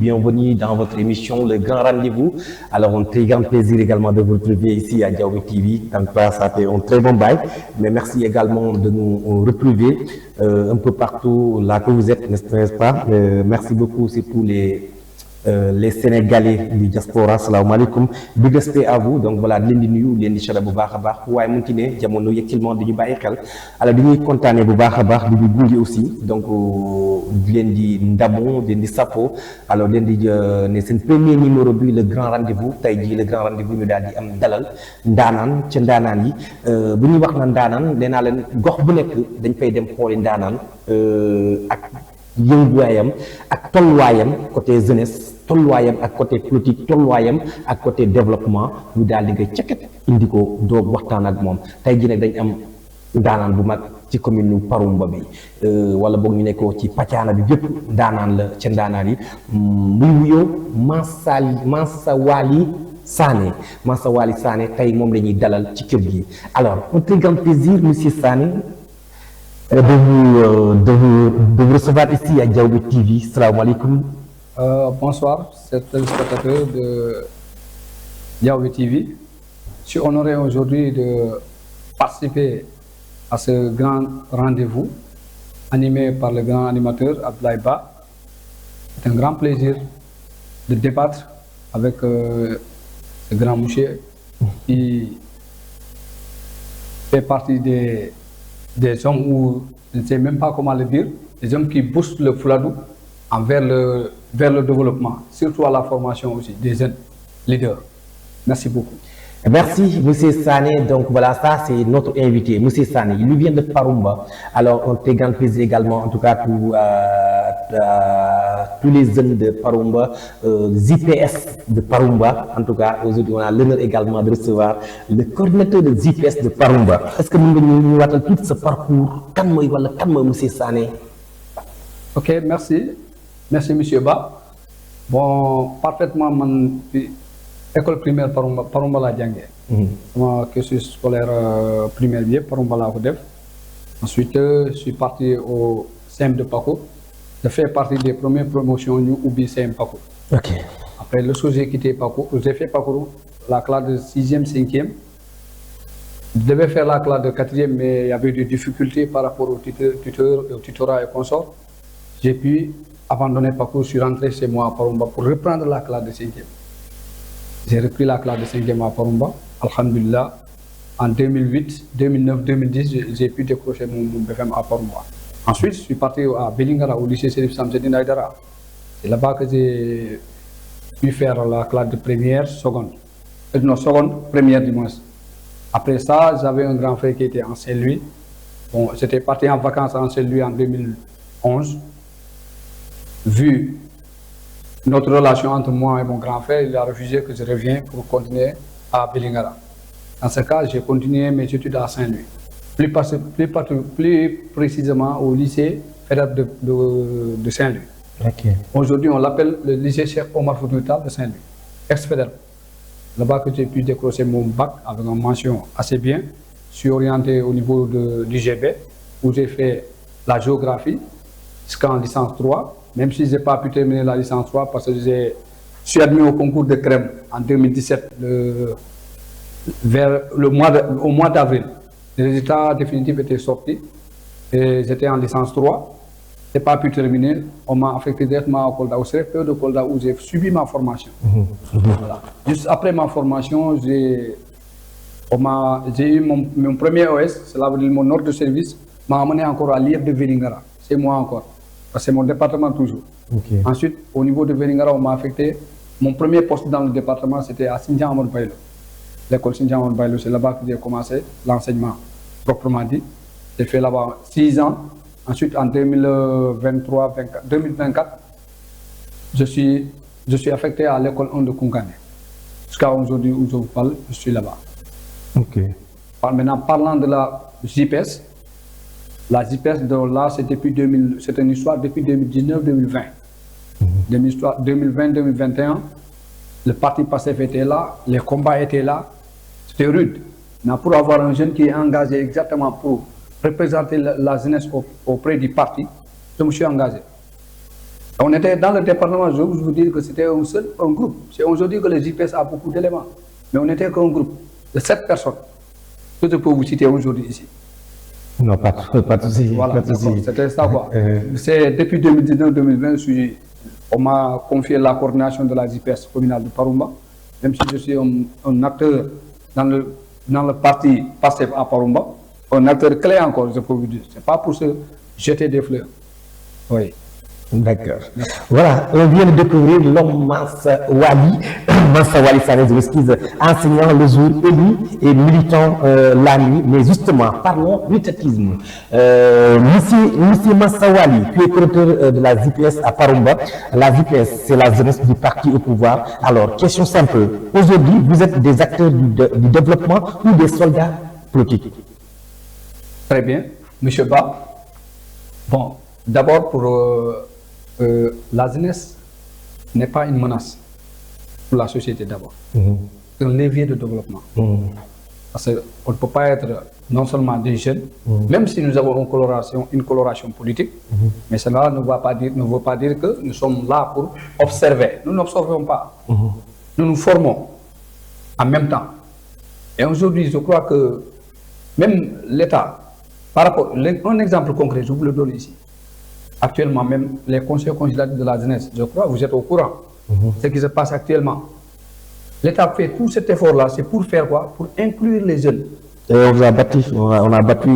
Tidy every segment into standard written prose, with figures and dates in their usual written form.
Bienvenue dans votre émission Le Grand Rendez-vous. Alors, un très grand plaisir également de vous retrouver ici à Diaoubé TV. En tout cas, ça fait un très bon bail. Mais merci également de nous retrouver un peu partout là que vous êtes, n'est-ce pas? Merci beaucoup, c'est pour les Sénégalais du diaspora. Salam alaikum. Big respect à vous. Donc voilà, leen di nuyu leen di chala bu baax a baax waaye mu ngi ne jamono yëkkilmoon dañu bàyyi xel alors dañuy kontaane bu baax a baax di ñu gunge aussi donc leen di ndamoo leen di sapo alors leen di ne seen premier numéro bi le grand rendez-vous tey jii le grand rendez-vous ñu daal di am dalal ndaanaan ca ndaanaan yi bu ñuy wax na ndaanaan nee naa leen gox bu nekk dañ fay dem xooli ndaanaan ak yënguwaayam ak tolluwaayam côté jeunesse tolluwaayam ak côté politique tolluwaayam ak côté développement ñu daal di nga cekket indi ko doog waxtaan ak moom tey jii nag dañ am ndaanaan bu mag ci commune nu Paroumba bi wala boog ñu nekkoo ci Pàccaana bi yëpp ndaanaan la ca ndaanaan yi muy wuyoo Mansa Wali Sané tey moom la ñuy dalal ci kër gi alors un très grand plaisir monsieur Sané de vous recevoir ici à Diaoubé TV. Salam alaikum. Bonsoir, c'est le spectateur de Diaoubé TV. Je suis honoré aujourd'hui de participer à ce grand rendez-vous animé par le grand animateur Abdoulaye Ba. C'est un grand plaisir de débattre avec ce grand monsieur qui fait partie des hommes où, je ne sais même pas comment le dire, des hommes qui boostent le Fouladou vers le développement, surtout à la formation aussi des jeunes leaders. Merci beaucoup. Merci, monsieur Sané. Donc voilà, ça c'est notre invité, monsieur Sané. Il nous vient de Paroumba. Alors, on te grand plaisir également, en tout cas, pour tous les jeunes de Paroumba, ZPS de Paroumba. En tout cas, aujourd'hui, on a l'honneur également de recevoir le coordinateur de ZPS de Paroumba. Est-ce que nous nous avons tout ce parcours? Quand moi, monsieur Sané? Ok, merci. Merci, monsieur Ba. Bon, parfaitement, école primaire Paroumba la jàngee. Mon cursus scolaire primaire bi Paroumba laa ko def. Ensuite je suis parti au CEM de Paco. Je fais partie des premières promotions ñu ubbi CEM Paco. Ok. Après le jour j'ai quitté Paco, j'ai fait Paco la classe de 6e, 5e. Je devais faire la classe de 4e, mais il y avait des difficultés par rapport au tutorat et consorts. J'ai pu abandonner Paco, je suis rentré chez moi à Paroumba pour reprendre la classe de 5e. J'ai repris la classe de 5e à Paroumba. Alhamdulillah, en 2008, 2009, 2010, j'ai pu décrocher mon BFM à Paroumba. Ensuite, je suis parti à Belingara, au lycée Serif Samsedine Aïdara. C'est là-bas que j'ai pu faire la classe de première, seconde. Non, seconde, première du moins. Après ça, j'avais un grand frère qui était en Saint-Louis. Bon, j'étais parti en vacances en Saint-Louis en 2011. Vu notre relation entre moi et mon grand frère, il a refusé que je revienne pour continuer à Belingara. Dans ce cas, j'ai continué mes études à Saint-Louis. Plus précisément au lycée fédéral de Saint-Louis. Okay. Aujourd'hui, on l'appelle le lycée Cheikh Omar Foutiyou Tall de Saint-Louis, ex-fédéral. Là-bas que j'ai pu décrocher mon bac avec une mention assez bien. Je suis orienté au niveau du GB, où j'ai fait la géographie jusqu'en licence 3. Même si je n'ai pas pu terminer la licence 3 parce que je suis admis au concours de Crème en 2017, au mois d'avril. Les résultats définitifs étaient sortis et j'étais en licence 3. Je n'ai pas pu terminer. On m'a affecté directement au Kolda, au CRPE de Kolda où j'ai subi ma formation. Voilà. Juste après ma formation, j'ai eu mon premier OS, cela veut dire mon ordre de service, m'a amené encore à l'IF de Vélingara. C'est moi encore. Parce que c'est mon département toujours. Okay. Ensuite, au niveau de Vélingara, on m'a affecté. Mon premier poste dans le département, c'était à Sindian Amadou Baylo. L'école Sindian Amadou Baylo, c'est là-bas que j'ai commencé l'enseignement proprement dit. J'ai fait là-bas 6 ans. Ensuite, en 2024, je suis affecté à l'école 1 de Koungane. Jusqu'à aujourd'hui où je vous parle, je suis là-bas. Okay. Maintenant, parlant de la JPS, la JPS, là, c'est une histoire depuis 2019-2020. 2020-2021, le parti PASTEF était là, les combats étaient là, c'était rude. Mais pour avoir un jeune qui est engagé exactement pour représenter la jeunesse auprès du parti, je me suis engagé. On était dans le département, je vous dire que c'était un groupe. C'est aujourd'hui que le JPS a beaucoup d'éléments. Mais on n'était qu'un groupe de 7 personnes. Que je peux vous citer aujourd'hui ici. Non, pas de souci. Voilà, c'était ça quoi. C'est depuis 2019-2020, on m'a confié la coordination de la JPS communale de Parumba. Même si je suis un acteur dans le parti passé à Parumba, un acteur clé encore, je peux vous dire. C'est pas pour se jeter des fleurs. Oui. D'accord. Voilà, on vient de découvrir l'homme Mansa Wali Sané, je m'excuse, enseignant le jour élu et militant la nuit. Mais justement, parlons militantisme. Monsieur Mansa Wali, tu es directeur de la JPS à Parumba. La JPS, c'est la jeunesse du parti au pouvoir. Alors, question simple. Aujourd'hui, vous êtes des acteurs du développement ou des soldats politiques? Très bien. Monsieur Ba, bon, d'abord pour... la jeunesse n'est pas une menace pour la société d'abord. C'est un levier de développement. Parce qu'on ne peut pas être non seulement des jeunes, même si nous avons une coloration politique, mais cela ne veut pas dire que nous sommes là pour observer. Nous n'observons pas. Nous nous formons en même temps. Et aujourd'hui, je crois que même l'État, par rapport, un exemple concret, je vous le donne ici. Actuellement, même les conseils consultatifs de la jeunesse, je crois, vous êtes au courant. Ce qui se passe actuellement. L'État fait tout cet effort-là, c'est pour faire quoi? Pour inclure les jeunes. Et on a battu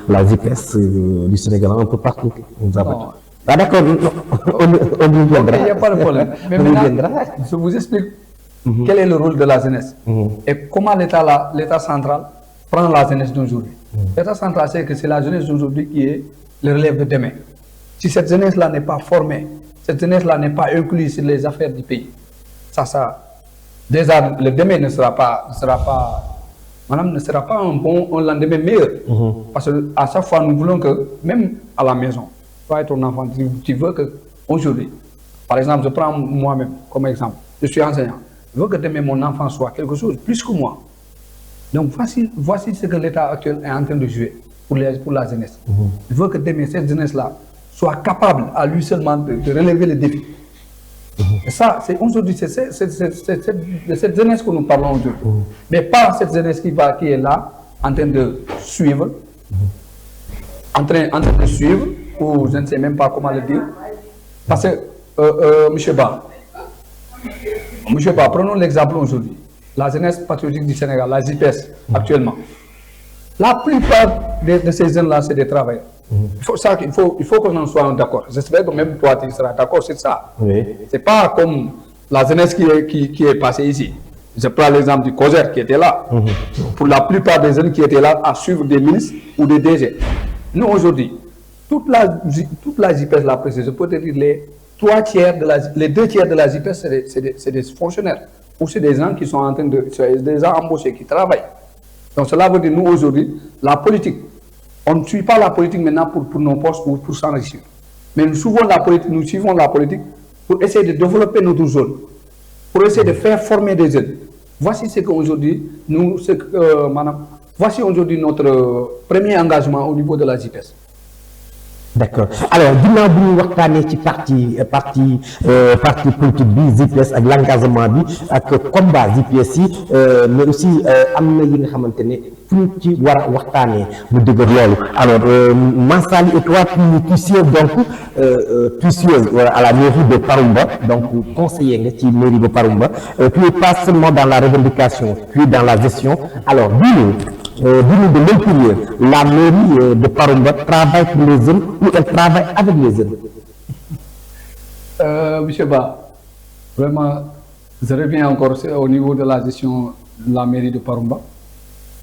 la JPS du Sénégal un peu partout. On nous a battu. Ah d'accord, on y viendra. Il n'y a pas de problème. Mais maintenant, je vous explique quel est le rôle de la jeunesse et comment l'État central prend la jeunesse d'aujourd'hui. L'État central sait que c'est la jeunesse d'aujourd'hui qui est le relève de demain. Si cette jeunesse-là n'est pas formée, cette jeunesse-là n'est pas incluse sur les affaires du pays, déjà le demain ne sera pas un lendemain meilleur. Parce qu'à chaque fois, nous voulons que, même à la maison, toi et ton enfant, tu veux qu'aujourd'hui, par exemple, je prends moi-même comme exemple, je suis enseignant, je veux que demain mon enfant soit quelque chose plus que moi. Donc voici ce que l'État actuel est en train de jouer pour la jeunesse. Je veux que demain, cette jeunesse-là soit capable à lui seulement de relever les défis. Et ça, c'est aujourd'hui, c'est de cette jeunesse que nous parlons aujourd'hui. Mais pas cette jeunesse qui est là, en train de suivre, ou je ne sais même pas comment le dire. Parce que, M. Ba, prenons l'exemple aujourd'hui. La jeunesse patriotique du Sénégal, la JPS, actuellement. La plupart de ces jeunes-là, c'est des travailleurs. Il faut qu'on en soit d'accord. J'espère que même toi, tu seras d'accord sur ça. Oui. Ce n'est pas comme la jeunesse qui est passée ici. Je prends l'exemple du COSER qui était là. Pour la plupart des jeunes qui étaient là à suivre des ministres ou des DG. Nous, aujourd'hui, toute la JPS, la presse, je peux te dire les 2 tiers de la JPS, c'est des fonctionnaires. Ou c'est des gens qui sont en train des gens embauchés, qui travaillent. Donc cela veut dire, nous, aujourd'hui, la politique, on ne suit pas la politique maintenant pour nos postes ou pour s'enrichir. Mais nous suivons la politique pour essayer de développer notre zone, pour essayer de faire former des jeunes. Voici ce qu'aujourd'hui, voici aujourd'hui notre premier engagement au niveau de la JPS. D'accord. Alors, ginnaaw bu ñu waxtaanee ci parti politique bi JPS ak l'engagement bi ak combat JPS yi mais aussi am na yi nga xamante ne fu ñu ci war a waxtaanee mu dëgër loolu. Alors, Mansali et toi tu sièges donc à la mairie de Parumba, donc conseiller nga ci mairie de Parumba. Tu es pas seulement dans la revendication, tu es dans la gestion. Alors, de l'intérieur, la mairie de Parumba travaille pour les jeunes ou elle travaille avec les jeunes? Monsieur Ba, vraiment, je reviens encore au niveau de la gestion de la mairie de Parumba.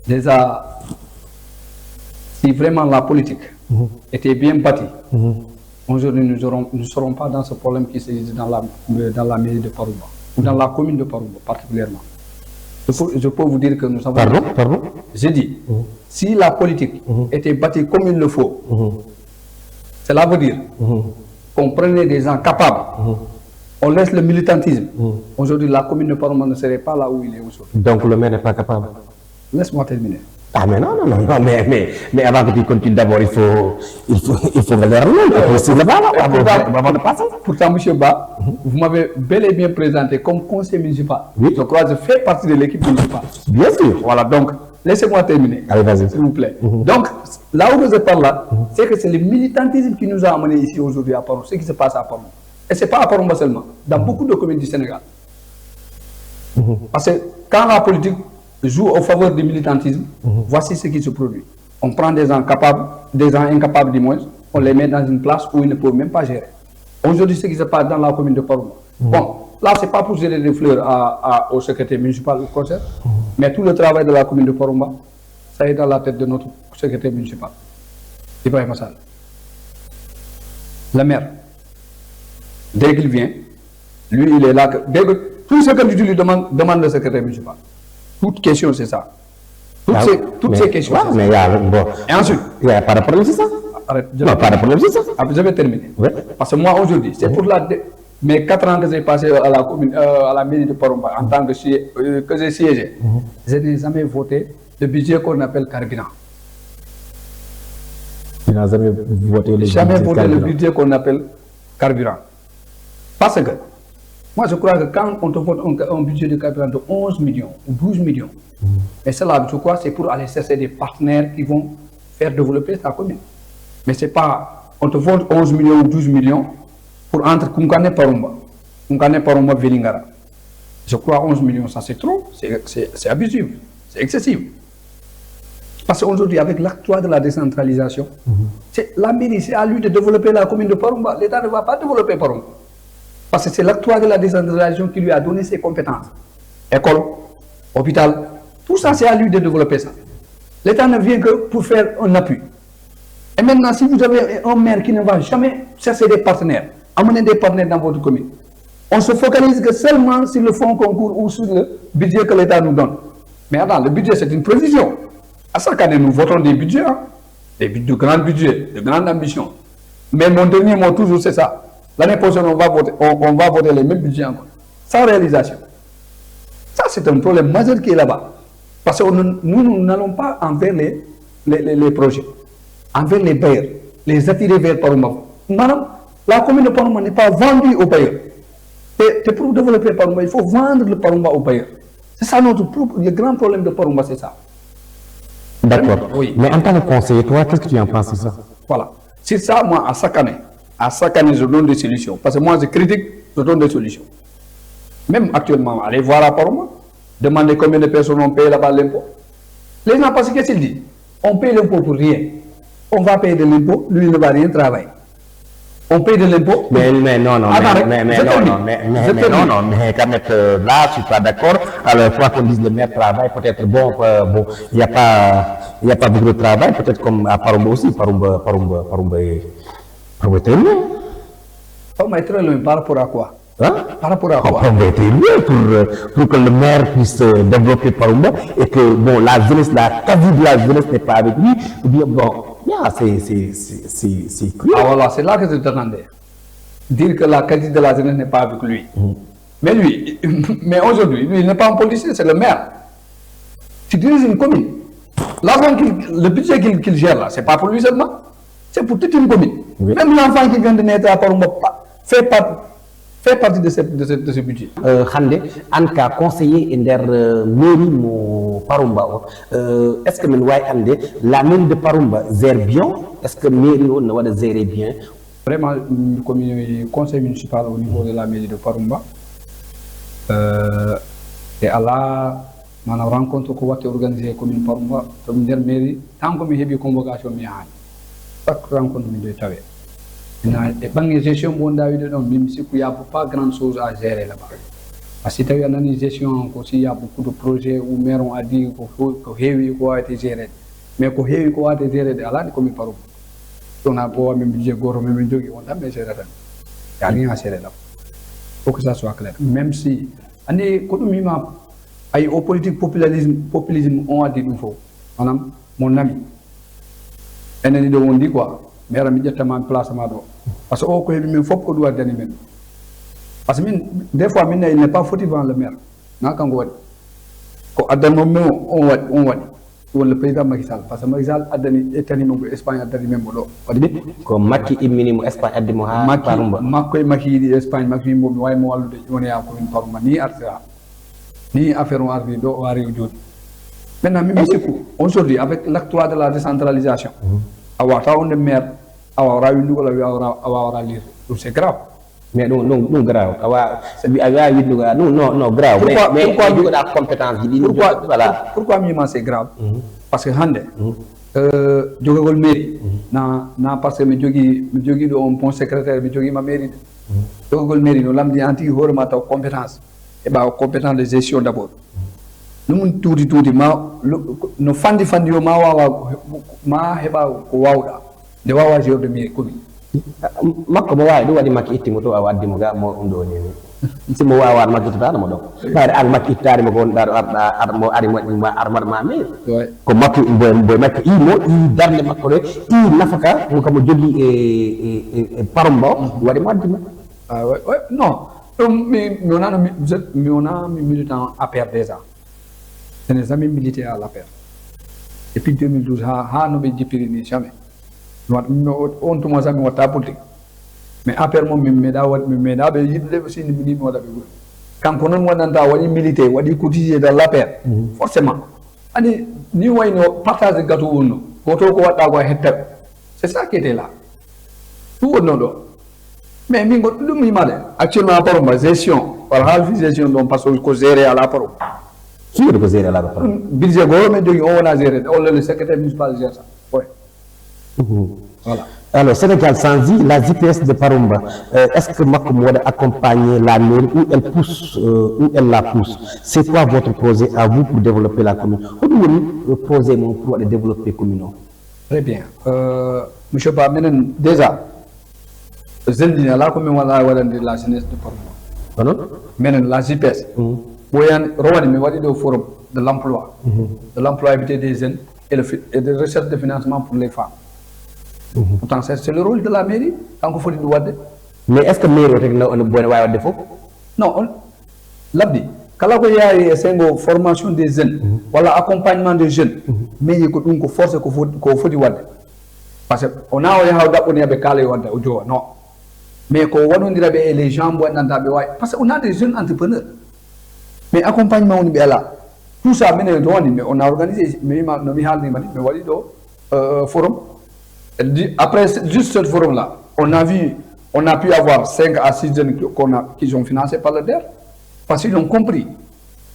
Déjà, si vraiment la politique était bien bâtie, aujourd'hui nous ne serons pas dans ce problème qui se dit dans la mairie de Parumba, ou dans la commune de Parumba particulièrement. Je peux vous dire que nous avons... Pardon? J'ai dit, si la politique était bâtie comme il le faut, cela veut dire qu'on prenait des gens capables, on laisse le militantisme. Aujourd'hui, la commune de Parumba ne serait pas là où il est aujourd'hui. Donc le maire n'est pas capable? Laisse-moi terminer. Ah mais non, mais avant que tu continues d'abord, il faut leer loolu. Sur le bas là, avant de passer. Pourtant, monsieur Ba, vous m'avez bel et bien présenté comme conseiller municipal. Oui. Je crois que je fais partie de l'équipe municipale. Bien sûr. Voilà, donc, laissez-moi terminer. Allez, vas-y. S'il vous plaît. Donc, là où je parle là, c'est que c'est le militantisme qui nous a amenés ici aujourd'hui à Paron, ce qui se passe à Paron. Et ce n'est pas à Paron seulement, dans beaucoup de communes du Sénégal. Parce que quand la politique joue en faveur du militantisme, voici ce qui se produit. On prend des gens capables, des gens incapables du moins, on les met dans une place où ils ne peuvent même pas gérer. Aujourd'hui, ce qui se passe dans la commune de Paron. Bon, là, ce n'est pas pour gérer des fleurs au secrétaire municipal ou conseil, mais tout le travail de la commune de Poromba, ça est dans la tête de notre secrétaire municipal, Ibrahim Sall. Le maire, dès qu'il vient, lui, il est là. Tout ce que tu lui demande le secrétaire municipal. Toute question, c'est ça. Toutes ces questions. Ouais, mais bon. Et ensuite, il n'y a pas de problème, c'est ça? Arrête, Non, pas de problème, c'est ça. je vais terminer. Ouais. Parce que moi, aujourd'hui, c'est pour mes 4 ans que j'ai passé à la commune, à la mairie de Poromba, en tant que j'ai siégé, je n'ai jamais voté le budget qu'on appelle carburant. Tu n'as jamais voté le budget qu'on appelle carburant. Parce que, moi je crois que quand on te vote un budget de carburant de 11 millions ou 12 millions, et cela, je crois, c'est pour aller chercher des partenaires qui vont faire développer ta commune. Mais c'est pas, on te vote 11 millions ou 12 millions pour entre Kunkane Parumba, Kunkane Parumba Velingara. Je crois 11 millions, ça c'est trop, c'est abusif, c'est excessif. Parce qu'aujourd'hui, avec l'acte 3 de la décentralisation, la mairie, c'est à lui de développer la commune de Parumba. L'État ne va pas développer Parumba. Parce que c'est l'acte 3 de la décentralisation qui lui a donné ses compétences. École, hôpital, tout ça, c'est à lui de développer ça. L'État ne vient que pour faire un appui. Et maintenant, si vous avez un maire qui ne va jamais chercher des partenaires, amener des partenaires dans votre commune, on se focalise que seulement sur le fonds concours ou sur le budget que l'État nous donne. Mais attends, le budget, c'est une prévision. À chaque année, nous votons des budgets, de grands budgets, de grandes ambitions. Mais mon dernier mot, toujours, c'est ça. L'année prochaine, on va voter les mêmes budgets encore, sans réalisation. Ça, c'est un problème majeur qui est là-bas. Parce que nous n'allons pas envers les projets, envers les bailleurs, les attirer vers Parumba. Madame, la commune de Parumba n'est pas vendue aux bailleurs. Et pour développer Parumba, il faut vendre le Parumba aux bailleurs. C'est ça le grand problème de Parumba, c'est ça. D'accord. Oui. Mais en tant que conseiller, toi, qu'est-ce que tu en penses de ça? Voilà. C'est ça, moi, à chaque année, je donne des solutions. Parce que moi, je critique, je donne des solutions. Même actuellement, allez voir à Parumba, demandez combien de personnes ont payé là-bas l'impôt. Les gens, parce que qu'est-ce qu'ils disent? On paye l'impôt pour rien. On va payer de l'impôt, lui, il ne va rien travailler. On paye de l'impôt. Mais non, non, Attends, mais quand même, là, je suis pas d'accord. Alors, il faut qu'on dise le maire travail, peut-être, bon, il n'y a pas beaucoup de travail, peut-être comme à Parumba aussi, Parumba est très loin. Parumba est très loin par rapport à quoi? Hein? Par rapport à quoi? Parumba est très loin pour que le maire puisse développer Parumba et que, bon, la jeunesse, la quasi de la jeunesse n'est pas avec lui, ou bien, bon, c'est cruel. Ah voilà, c'est là que je t'attendais. Dire que la qualité de la jeunesse n'est pas avec lui. Mais lui, aujourd'hui, lui, il n'est pas un politicien, c'est le maire. Tu diriges une commune. L'argent, le budget qu'il gère là, c'est pas pour lui seulement, c'est pour toute une commune. Oui. Même l'enfant qui vient de naître à Parumba fait partie de ce budget. Hande, en cas conseiller der mairie mo Parumba, est-ce que la mairie de Parumba gère bien? Est-ce que la mairie on gérer bien? Vraiment, comme conseil municipal au niveau de la mairie de Parumba, et à la rencontre qu'on va organiser commune Parumba, comme der mairie, tant que j'ai eu convocation, chaque rencontre de Tawé. Et gestion même s'il n'y a pas grand chose à gérer là-bas. Parce que il y a une gestion aussi, il y a beaucoup de projets où maire ont dit qu'il faut être géré. Mais qu'il faut être géré à la commune Parumba. On a beau même budget, même budget, on a bien géré. Il n'y a rien à gérer là. Il faut que ça soit clair. Même si, au politique populisme, on a dit qu'il faut. Mon ami, on dit quoi? Mais immédiatement place parce que il faut que doit donner même parce que des fois il n'est pas fautif dans le maire na kan ko adam mo on wala président Macky Sall parce que Macky Sall addani etani mo Espagne addani membo ɗo waɗi ko Macky imminimo Espagne addimo ha Parumba makko e Macky yiɗi Espagne Macky mo mi waymo wallude wonaya commune Parumba ni artira ni affaire o ardi ɗo o ari o jooɗi maintenant min mi sikku aujourd'hui avec l'acte 3 de la décentralisation a wawata wonde maire a wawra winndugol a wawra lire ɗum c'est grave mais ɗum grave a wawi windugo non grave mais jogoɗa compétence ji ɗi voilà pourquoi mi wima c'est grave parce que hande jogagol mairie na par ce que mi jogui ɗo on bon secrétaire mi joguima mairie de jogagol mairie no lamdi an tigui hoorema taw compétence e ɓawa compétence de gestion d' abord ɗum tuuti ma no fandi o ma wawa ma heɓa ko wawɗa nde wawa gérde mairie commune makko mo wawi ɗum waɗi makko ittimo to a waddimo ga mo ɗum ɗo ni simo wawano makko ittitano mo ɗo ɓayde an makko ittadimo ko wonɗa ɗo arɗa mo ari moƴƴima armaɗa ma ko makko boy makko imo darde makko ɗo nafaka mo kamo jogui e Parumba o waɗimo addimo non ɗum mi wonami militant APR déjà je n'ai jamais milité à l'APR depuis 2012 ha no ɓe jippiri ni jamais on tuma sa mi watta politique mais APR moom mi meeɗa ɓe yiɗde aussi ni mi waɗa ɓe ɓuri kanko noon waɗanta waɗi milité waɗi cotisé dans l'APR forcément ani ni wayno partage gâteau wonno goto ko waɗɗa ko hettaɓe c'est ça qui était là ɗum wonno ɗo mais min go ɗum yimade actuellement Parumba gestion wala haalfi gestion ɗon par ce que ko géré à la Parumba suuɗe ko géré à la Parumba budget goo men jogui o wona géré o le secrétaire municipal gère ça oui voilà. Alors, Sénégal Sanzi, la JPS de Parumba, est-ce que Makou Mouada accompagne la mairie ou elle pousse, ou elle la pousse? C'est quoi votre projet à vous pour développer la commune? Où projet pour développer la commune? Très bien. Monsieur Ba, déjà, Zeldina, là, comme on a de la jeunesse de Parumba. Pardon? Maintenant, la JPS, le forum de l'emploi, de l'employabilité des jeunes et de recherche de financement pour les femmes. Pourtant, c'est le rôle de la mairie, tant qu'il faut le voir. Mais est-ce que la mairie a un bon défaut? Non, l'abdi. Quand il y a une formation des jeunes, voilà, accompagnement des jeunes, mais il y a une force qu'il faut le voir. Parce qu'on a non. Mais quand on dit que les gens boivent dans la parce qu'on a des jeunes entrepreneurs. Mais accompagnement, on est là. Tout ça, mais on a organisé, mais forum. Après juste ce forum-là, on a pu avoir 5 à 6 jeunes qui sont financés par le DER, parce qu'ils ont compris.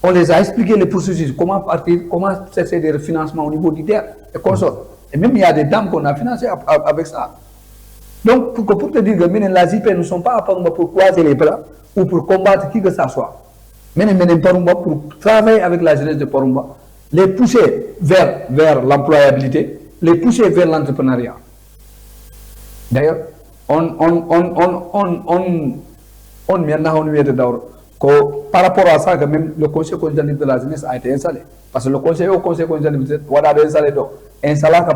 On les a expliqué les processus, comment partir, comment chercher des financements au niveau du DER et consorts. Et même il y a des dames qu'on a financées avec ça. Donc, pour te dire que la JP ne sont pas à Parumba pour croiser les bras ou pour combattre qui que ça soit. Mais Parumba pour travailler avec la jeunesse de Parumba, les pousser vers l'employabilité, les pousser vers l'entrepreneuriat. D'ailleurs, par rapport à ça, que même le conseil consultatif de la jeunesse a été installé. Parce que le conseil consultatif a installé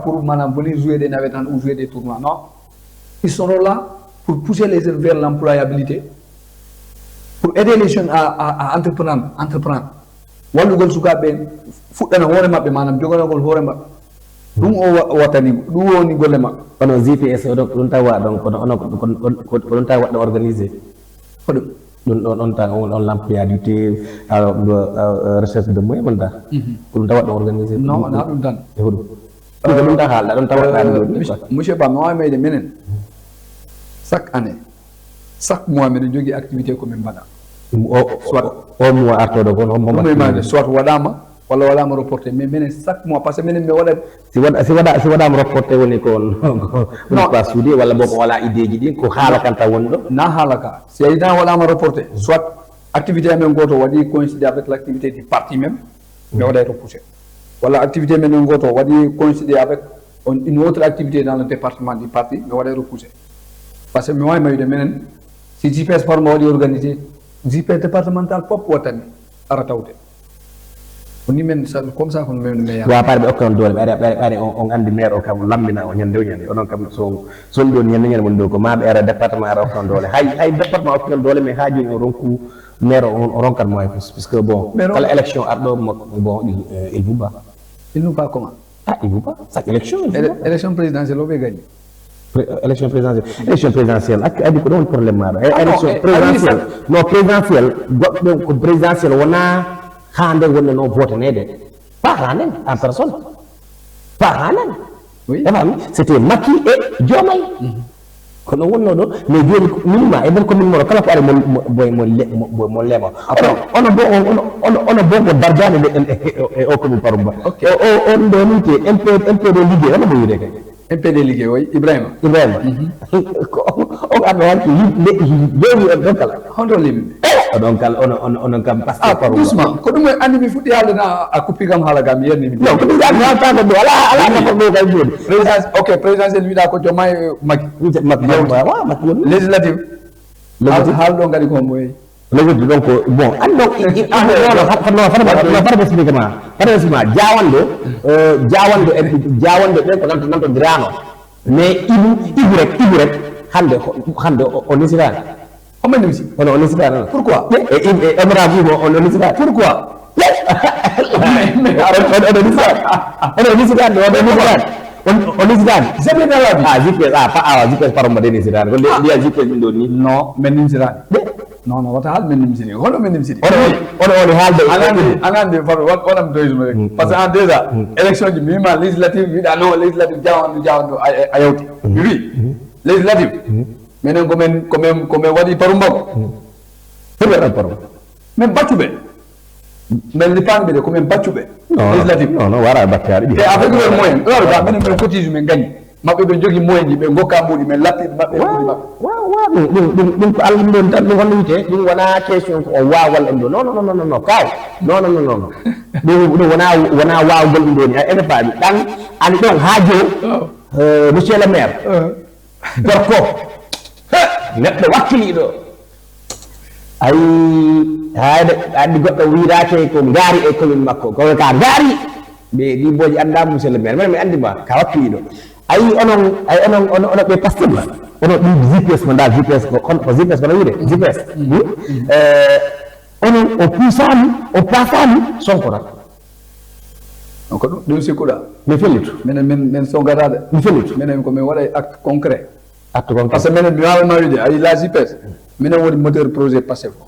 pour venir jouer des navettes ou jouer des tournois. Non. Ils seront là pour pousser les jeunes vers l'employabilité, pour aider les jeunes à entreprendre. Ɗum o watani ɗum woni golle makko kono JPS ɗum tawa ɗon koɗon tawa waɗɗo organisé ko ɗum ɗum ɗon on tan on l'employabilité recherche de moyen wonta ko ɗum tawa waɗɗo organisé non na ɗum tan e hoɗum ɗum ta haalɗa ɗon tawa monsieur Ba mi wawi mayde minen chaque année chaque mois minen jogui activité komin mbaɗa soit o mois artoɗo kon ɗum soit waɗama wala waɗama reporté mais minen chaque mois par ce que minen mi waɗat si waɗama reporté woni ko ɗum pas suude walla bo ko wala idée ji ɗin ko haala kan tan woni ɗo na haala ka si aydan waɗama reporté soit activité amen goto waɗi coïncide avec l' activité du parti même mi waɗay repoussé walla activité men goto waɗi coïncide avec une autre activité dans le département du parti mi waɗay repoussé par ce que mi wawi mayde minen si JPS Parumba waɗi organisé JPS départemental pop wattani ara tawde ni men comme ça kono men me wa parɓe okkan doole ɓe on andi maire o kam lammina o ñande o ñande onon kam son ɗo ñande woni ɗo ko maɓe ara département ara okkan doole hay département okkan doole mais ha joni o ronku maire o ronkat mo hay fof puisque bon kala élection arɗo bon il vous bat Il nous parle comment? Ah, il ne veut pas. Cette élection. Élection présidentielle, on va gagner. Élection présidentielle. Élection présidentielle. Il y a un problème. Élection non, présidentielle. Non, présidentielle. Présidentielle, on a voté. Pas Hanen, en personne. Pas Hanen. Oui. C'était Macky et Diomaye. Kono wonno do mais joni minima e ben ko min mo kala ko are mo lema ono bo dardane e o ko mi parumba o on do nite MP de ligue ono bo yide kay MP de ligue way Ibrahima ko o addo hanki lewi e dokala hondo lim donc on kam parce que parumba doucement ko dum andi mi fudi halde na a coupi gam hala gam yenni mi non ko dum ga ta do ala ko do kay jodi président OK président wi da ko Diomaye Macky législative hal do ngari ko moy législative donc bon ando jawando be ko nanto dirano mais ibu rek hande on isira o men nimsi on isira pourquoi et Emra vous on isira pourquoi on is done. Jamais dans la vie. Ah, GPS par un des Iran. Dia GPS Indoni. Non, menim Iran. Non, non, what hal menim Iran. Hono menim Iran. On hal de. Angande for what am doing. Parce que en déjà, élection du minima législative, oui, non, législative jawandu ayoti. Oui. Législative. Menen comme wadi parumbako. Pour parum. Même batube. Mais les parents de combien batube législative non wara bakkari et avec le moyen alors ba men cotise men gagne mabbe be jogi moyen be ngokka mudi men lapide mabbe dum ko Allah don tan dum hono wite dum wana question ko waawal en do non kaw non dum wana waawal en do ni ay fa bi dan ani don haajo monsieur le maire gorko neddo wakkili do ay hayde andi goddo wiirate ko ngari e commune makko ko ka ngari be di boji anda monsieur le maire mais andi ba ka wakkili do ay onon be pasteur la ono di GPS mo dal GPS ko kon ko GPS ko wiide GPS onon o puisani o pasani sonko rak donc dum sikuda me fellitu men songarade me fellitu men ko men wada acte concret parce que men mi wiide ay la GPS minen woni moteur projet passé ko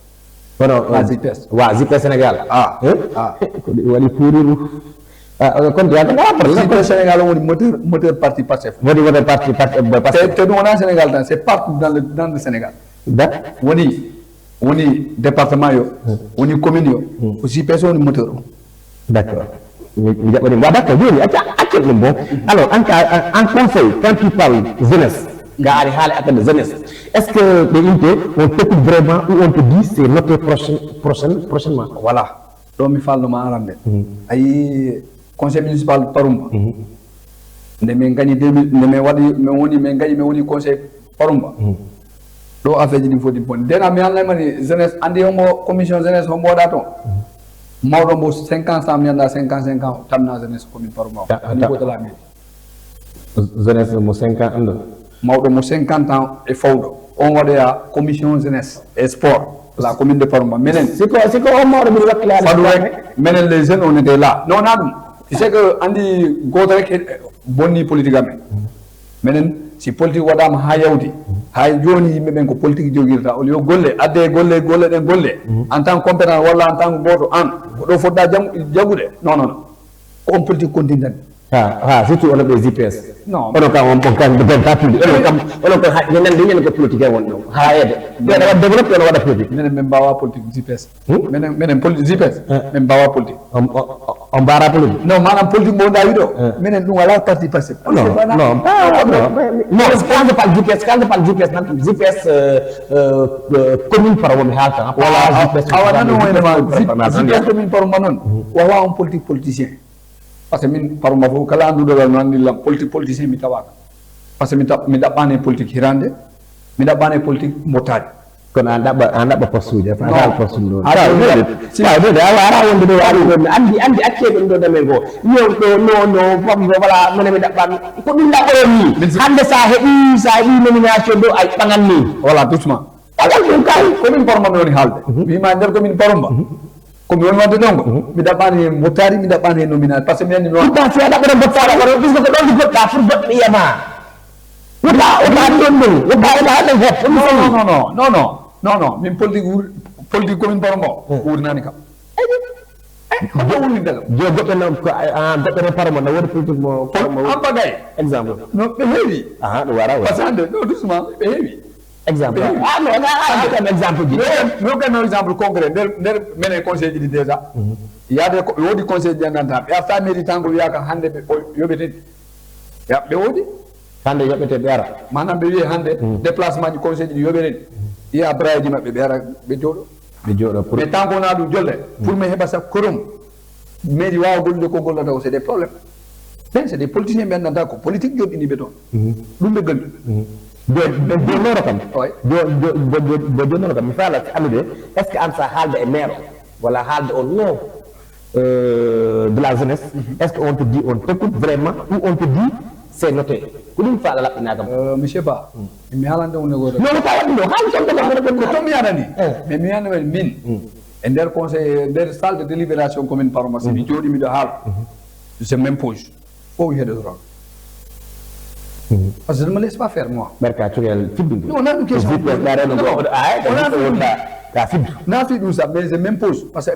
wono GPS Sénégal ko wali pouriru kon ya ngara GPS Sénégal woni moteur parti passé woni moteur parti passé te on a Sénégal c'est partout dans le Sénégal woni département yo woni commune yo aussi personne woni moteur d'accord mi jabani d'accord joni acca dum bon alors en conseil quand tu parles jeunesse gari haale affaire jeunesse est-ce que on t'écoute vraiment ou on te dit c'est notre prochainement voilà donc mi falno ma arande ay conseil municipal Parumba nde men gagni 2000 nde men wadi men woni conseil Parumba do affaire ji fodi bon dena mi Allah mani jeunesse andi homo commission jeunesse homo wada ton mawdo mo 50 ans mi anda 55 ans tamna jeunesse commune Parumba ani ko tala mi jeunesse mo 50 ans mawdo mo 50 ans e fawdo on waɗa commission jeunesse et sport la commune de Parumba menen siko on mawɗo ɓuri wakkilade fadu rek menen les jeunes on était là non na ɗum c'est que andi goto rek bonni politique amen menen si politique waɗama ha yawdi hay joni yimɓe ɓen ko politique jogirta o yo golle adde golle ɗen golle en tant que compétent walla en tant que goto an ko ɗo fodɗa jaggude non ko on politique continue surtout on a des GPS non on kan de tapudi on kan ñen ko politique won do haayede be da développer on wada politique menen bawa politique GPS menen politique GPS men bawa politique on bara politique non manam politique mo da wido menen dum wala parti passé non quand je parle GPS commune par won halta wala GPS commune par non wa on politique politicien parce que min Parumba fo kala andu dogal non andi lam politicien mi tawaka parce que mi dabane politique hirande mi dabane politique motade kono an dabba postude fa dal postude do si do ara wonde do andi acce dum do dame go yo do no fam wala mene mi dabban ko dum da ko ni hande sa hebi nomination do ay bangan ni voilà doucement ala ko kay ko min Parumba woni halde mi ma der ko min Parumba comme on m'a dit non, mais d'abord les motards, mais d'abord les nominal, parce que bien nous. Pourtant, c'est d'abord les motards, parce que dans le vote là, pour vote Yama. Non, même politique commune par mois, ou nanika. Exemple. Non, mais Ah, voilà. non, doucement, Exemple. Ah, non, un exemple. Un exemple concret. Mais conseil déjà. Il y a des conseils d'entente. Il y a des militants qui ont hande yobete. Il y a des hande yobete bera. Manam be wi hande déplacement du conseil du yobete. Il y a braidi mabbe bera be jodo. Be jodo pour. Mais tant qu'on a du jolle pour me heba sa korum. Mais il y a de Congo là c'est des problèmes. C'est des politiciens bien d'accord. Politique jodi ni béton. Lumbe gënd. Est-ce qu'en ça halde est maire voilà halde au nom de la jeunesse est-ce qu'on te dit on t'écoute vraiment ou on te dit c'est noté monsieur Ba mi halande on nego mais mi yana min et der conseil der salle de délibération commune par mois mi jodi mi do hal je m'impose faut y a de droit. Parce que je ne me laisse pas faire moi. Non, on a une question. On a fait ça, mais je m'impose. Parce que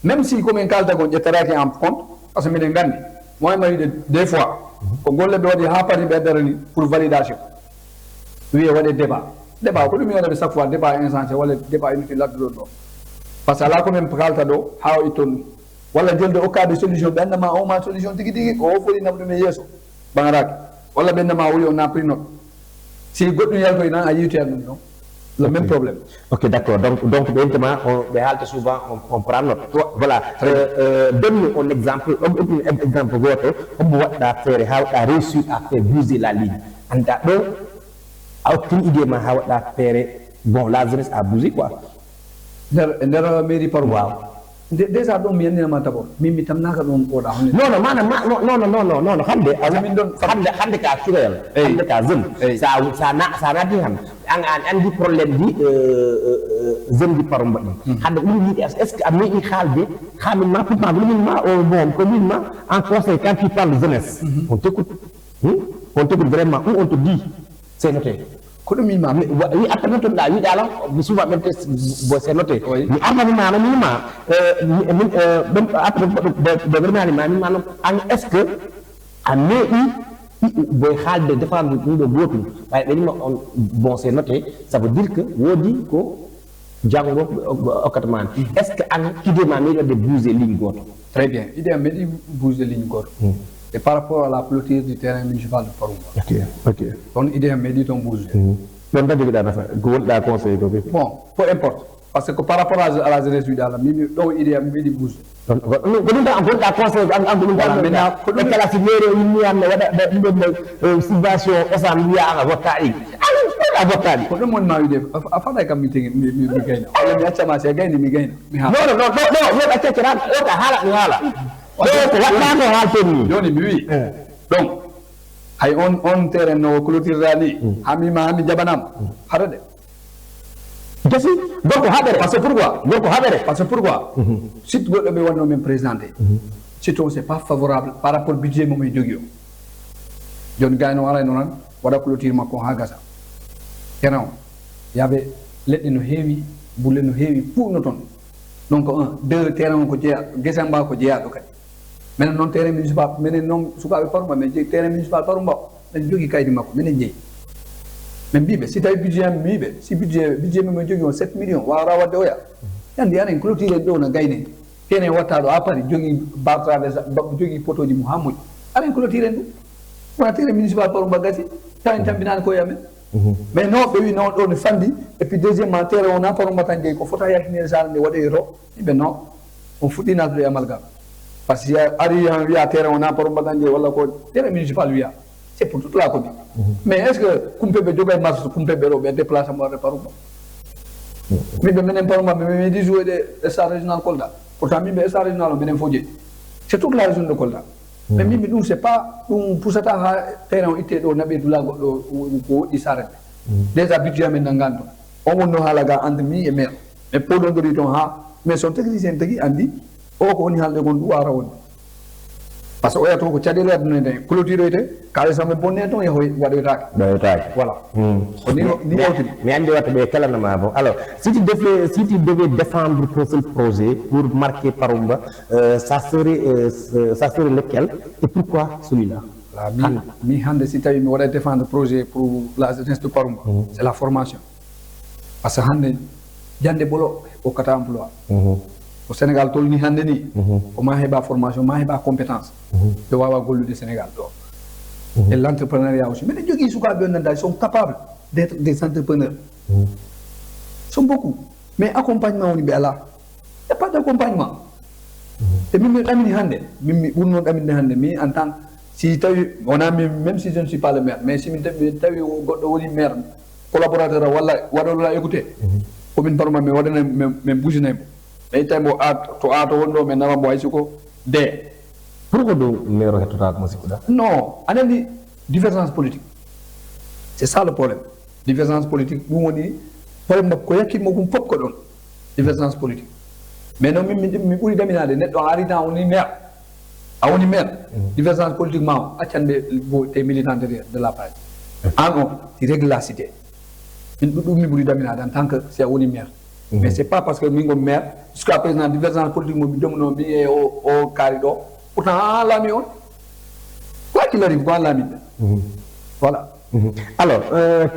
même si comme un cas de en compte, parce que je moi, il m'a eu des fois, quand on le doit dire pour validation. Oui, il y a des débats. Débat, pour nous, on a chaque fois débat insensé, ou débat inutile là-dedans. Parce que là, comme un cas de how it on. Voilà, il y a des cas de solution, ben, on a une solution, on faut une meilleure. Bangarak. Voilà, ben on a pris note. Si le même problème. Ok, d'accord. Donc maintenant, souvent, on prend note. Voilà. Donne-nous un exemple. On a réussi à faire bouger la ligne. En d'accord, aucune idée de faire. Bon, la jeunesse a bougé quoi. Ndera mairie par déjà donc bien ni ma d'abord mimi tam naka don ko da non hande azamin don hande ka kirel hande ka zem sa na di ham an di problème di zem di parum ba hande ulu ni est-ce que amé i khalde khamin ma pour ma bon communément en conseil quand tu parles de jeunesse on t'écoute vraiment ou on te dit c'est noté oui, après notre là, oui, alors, souvent même c'est noté. Mais après, est-ce que à de défendre bon, c'est noté, ça veut dire que Wodi ko Django Okatman. Est-ce que qui demande de bouger ligne gauche? Très bien, il y a de bouger ligne gauche. Et par rapport à la clôture du terrain municipal de Parumba. Ok. On idée médite on bouge. Bon, peu importe. Parce que par rapport à la jeunesse du Dala, donc il y a médite bouge. Donc, hay on terrain no clôture rali hami jabanam harade jasi donc habere parce que pourquoi site goddo be wonno men présenté site c'est pas favorable par rapport budget mo may jogio jon gayno wala non wada clôture makko ha gasa kenan yabe ledde no heewi bulle no heewi pour no ton donc un deux terrain ko jeya gesamba ko jeya do kadi menen non terrain municipal menen non sukabe paruma men je terrain municipal paruma men jogi kaydi makko menen jeyi men bibe si tay budget bibe si budget men jogi on 7 millions wa rawade oya yandi yanen clôture do na gayne kene watta do apari jogi batrade jogi potoji muhammad aren clôture do wa terrain municipal paruma gati tan tambinan ko yamen mais non be wi non do ne fandi et puis deuxièmement terrain on a paruma tan jeyi ko fota yakni sal de wade ro be non on fudina do amalgam parce que ari en via terrain on a pour baganje wala ko terrain municipal via c'est pour toute la commune mais est-ce que kumpe be joga marche kumpe be ro be déplacement reparu mi be menen paruma me di jouer de sa régional Kolda pourtant mi be sa régional menen fodje c'est toute la région de Kolda mais mi dum c'est pas dum pour ça terrain ité do nabe dula go ko di sarete déjà budget men ngando on no halaga entre mi et maire mais pour do ton ha mais son technicien tagi andi o ko woni halde gon du wara won parce que o yato ko cadele aduna de clôture ite kala sama bonne ton yahoy wadoytaake voilà ni wotini mais andi wata be kala na ma bon alors si tu devais défendre ton seul projet pour marquer Paroumba ça serait lequel et pourquoi celui-là mi hande si tawi mi waɗa défendre projet pour la jeunesse de Paroumba c'est la formation parce que hande jande bolo o kata emploi au Sénégal tolni hande ni o ma heɓa formation ma heɓa compétence ɓe wawa gollude Sénégal ɗo et l'entrepreneuriat aussi minen jogui sukaɓe on nanda ils sont capables d'être des entrepreneurs sont beaucoup mais accompagnement woni ɓe ala y a pas d'accompagnement et min mi ɗamini hande min mi ɓurno ɗaminde hande mi en tant si tawi wona mi même si je ne suis pas le maire mais si min tawi goɗɗo woni maire collaborateur walla waɗola écouté komin Paroumba mi waɗana min businaymo mais tawi mo to wonɗo mi nawa mbo hay siko de pourquoi do maire hettota ko musidɗo non aɗa andi divergence politique c'est ça le problème divergence politique ɗum woni problème makko ko yakkitmo ɗum fof ko ɗon divergence politique mais non mi ɓuuri daminade neɗɗo a arina a woni maire divergence politique ma o accanɓe te militant de la parti an on ti règle la cité min ɗum mi ɓuuri daminade en tant que si a woni maire mais c'est pas parce que min gomi maire jusqu'à présent divergence politique mo mi domno mi e o kaari ɗo pourtant an laami on quoi qu'il arrive ko an laami voilà Alors,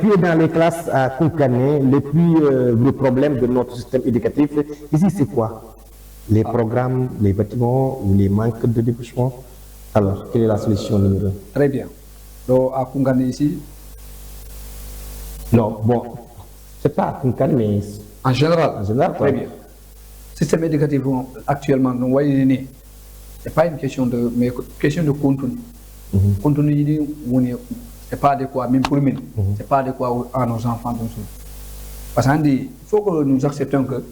tu es dans les classes à Kounkané, le plus gros problème de notre système éducatif, ici c'est quoi? Les programmes, les bâtiments ou les manques de débouchement? Alors, quelle est la solution numéro 1? Très bien. Donc, à Kounkané ici? Non, bon, c'est pas à Kounkané, mais... En général? En général, très bien. Système éducatif actuellement, nous voyons, c'est pas une question de... mais question de contenu. Contenu, c'est pas adéquat, même pour nous, c'est pas adéquat à nos enfants. Parce qu'il faut que nous acceptions que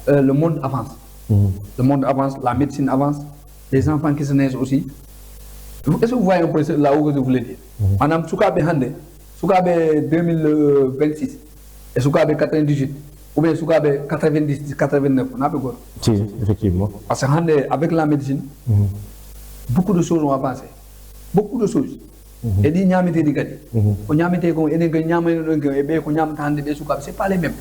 le monde avance. Le monde avance, la médecine avance, les enfants qui se naissent aussi. Est-ce que vous voyez un peu là où je voulais dire? Madame Soukabe Hande, Soukabe 2026, et Soukabe 98, ou bien Soukabe 90, 89, on a peu quoi? Si, effectivement. Parce que Hande, avec la médecine, beaucoup de choses ont avancé. Beaucoup de choses. Et dit nyamete di gadi ko nyamete ko enen ko nyamay don ko e be ko nyamata hande be suka c'est pas les mêmes.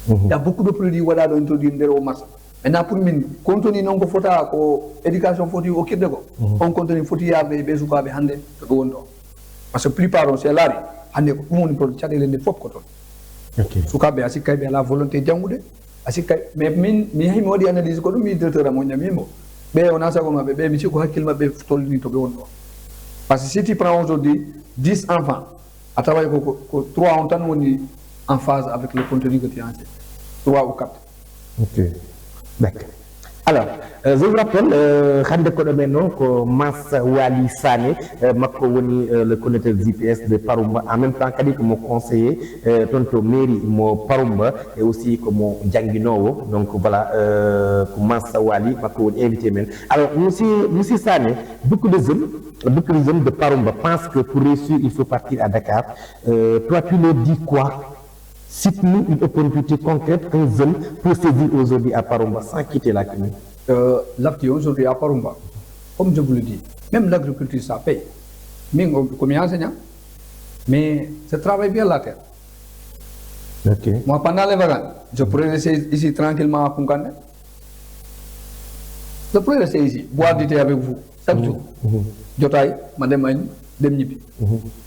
Il y a beaucoup de produits wala do introduire der au marché. Maintenant pour min contenu non ko fota ko éducation foti o kidde ko on contenu foti yarde be suka be hande to do wondo parce que plupart on c'est lari hande ko dum woni produit cadele ne fop ko ton suka be asikay be la volonté jangude asikay mais min mi hay mi wadi analyse ko dum mi directeur am nyamimo be on asa ko mabbe be mi ci ko hakkil mabbe tolni to be wondo. Parce que si tu prends aujourd'hui 10 enfants, à travailler 3 ans, on est en phase avec le contenu que tu as enseigné. 3 ou 4. Ok. D'accord. Alors, je vous rappelle, Khande Kodomeno, que Mas Wali Sane, le connaisseur GPS de Paroumba, en même temps qu'à mon conseiller, tonto mairie, mon Paroumba, et aussi comme mon Djanginowo. Donc voilà, Mas Wali, Mako invité même. Alors, monsieur Sane, beaucoup de jeunes de Paroumba pensent que pour réussir, il faut partir à Dakar. Toi, tu leur dis quoi? Cite-nous une opportunité concrète qu'un jeune peut saisir aujourd'hui à Paroumba sans quitter la commune. L'activité aujourd'hui à Paroumba, comme je vous le dis, même l'agriculture ça paye. Mais comme enseignant, mais je travaille bien la terre. Okay. Moi, pendant les vacances, je pourrais rester ici tranquillement à Kounkané. Je pourrais rester ici, boire du thé avec vous, chaque jour. Jotaï, madame, Demnipi.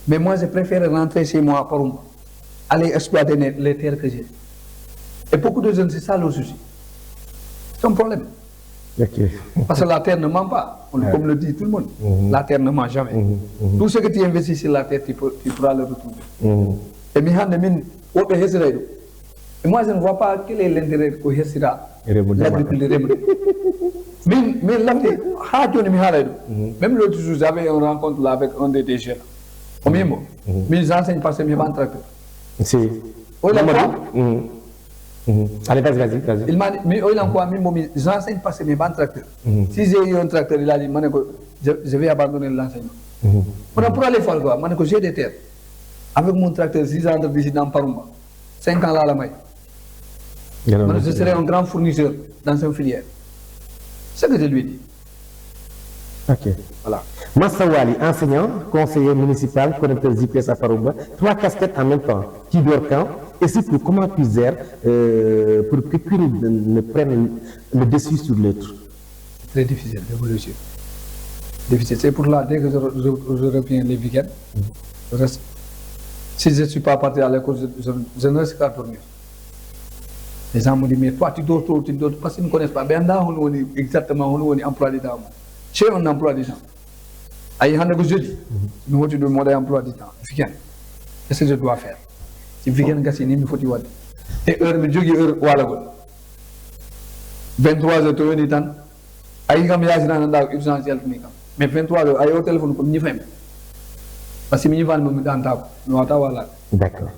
Mais moi, je préfère rentrer chez moi à Paroumba, aller exploiter les terres que j'ai. Et beaucoup de jeunes, c'est ça le souci. C'est un problème. Okay. Parce que la terre ne ment pas, comme le dit tout le monde. La terre ne ment jamais. Tout ce que tu investis sur la terre, tu pourras le retrouver. Et moi, je ne vois pas quel est l'intérêt que l'agriculture. Mais même l'autre jour, j'avais une rencontre là avec un des jeunes. Au même mais ils enseignent parce que je suis tracteur. Si. Allez, vas-y. Il m'a dit, mais il a quoi, j'enseigne parce que je suis tracteur. Si j'ai eu un tracteur, il a dit, je vais abandonner l'enseignement. Pour aller faire quoi, j'ai des terres. Avec mon tracteur, 6 ans de visite dans Paroumba. 5 ans là, la maille. Je serai un grand fournisseur dans cette filière. C'est ce que je lui ai dit. Ok. Voilà. Massa Wali, enseignant, conseiller municipal, connecteur GPS à Farouba, 3 casquettes en même temps. Qui dort quand? Et surtout, comment tu gères pour que tu ne prennes le dessus sur l'autre? Très difficile d'évolution. Difficile. C'est pour là, dès que je reviens les week-ends, je reste. Si je ne suis pas parti à l'école, je ne reste qu'à dormir. Les gens me disent, mais toi, tu dors trop, parce qu'ils ne connaissent pas. Ben là, on est exactement on est emploi du temps. Chez un emploi du temps. Aïe, on a jeudi. Nous, tu dois demander emploi du temps. Week-end. Qu'est-ce que je dois faire? Si week-end, il faut que tu vois. Et heure, mais je dis heure, voilà. 23h, tu es temps. Aïe, comme il y a un urgence, mais 23h, aïe, au téléphone, comme il fait. Parce que il va me mettre D'accord.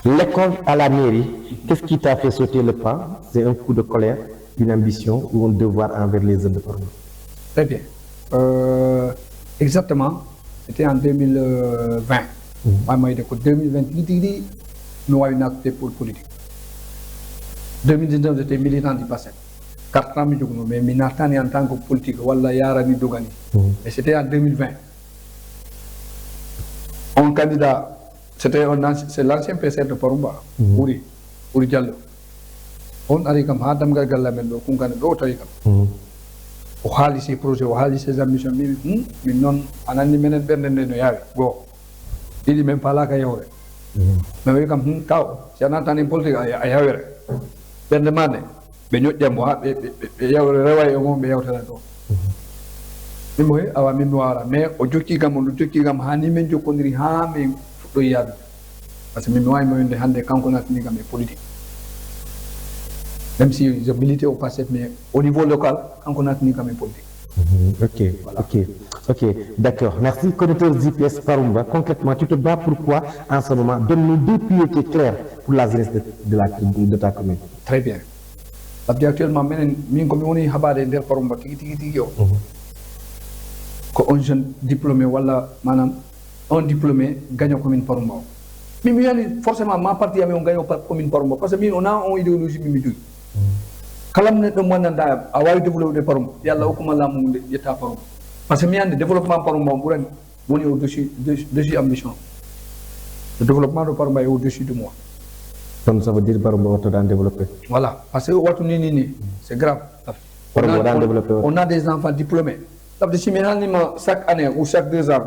L'école à la mairie, qu'est-ce qui t'a fait sauter le pas? C'est un coup de colère, une ambition ou un devoir envers les hommes de formation? Très bien. Exactement, c'était en 2020. Moi, je 2020, nous avons une activité pour politique. 2019, j'étais militant du passé. 4 ans, mais je en tant que politique, et c'était en 2020. Un candidat, c'est l'ancien PCR de Parumba, Ouri Diallo. On a dit comme Adam Gagalamen, Kungan, d'autres. Au Hali, ses projets, au Hali, ses ambitions, mais non, en animé de Noyari, go. Il n'est même pas là qu'il y a. Mais comme Kao, c'est un entendant politique à Yahweh. Ben demande, ben yo moi, et Yahweh, et au monde, et au Talato. Mais à la mémoire, mais au Jokigam, Hanimen, Jokondri, Ham, et Foyad. Parce que mémoire, il m'a des canconat politique. Même si j'ai milité au passé, mais au niveau local, canconat politique. Ok, voilà. Ok, d'accord. Merci. Connecteur GPS Farumba, concrètement, tu te bats pourquoi en ce moment? Donne-nous 2 priorités claires pour la jeunesse de ta commune. Très bien. Actuellement, je commune de Farumba, un jeune diplômé, voilà, madame, un diplômé gagne la commune Farumba. Mais forcément, ma partie a gagné la commune Farumba, parce que on a une idéologie. Kalam ne demanda a wawi développer Parumba yalla hokuma lamu yetta Parumba parce que mi ande développement Parumba ɓuurani woni au-dessus ambition. Le développement de Parumba est au-dessus de moi. Donc ça veut dire Parumba va développer. Voilà, parce que c'est grave. On a des enfants diplômés. Si chaque année ou chaque 2 ans,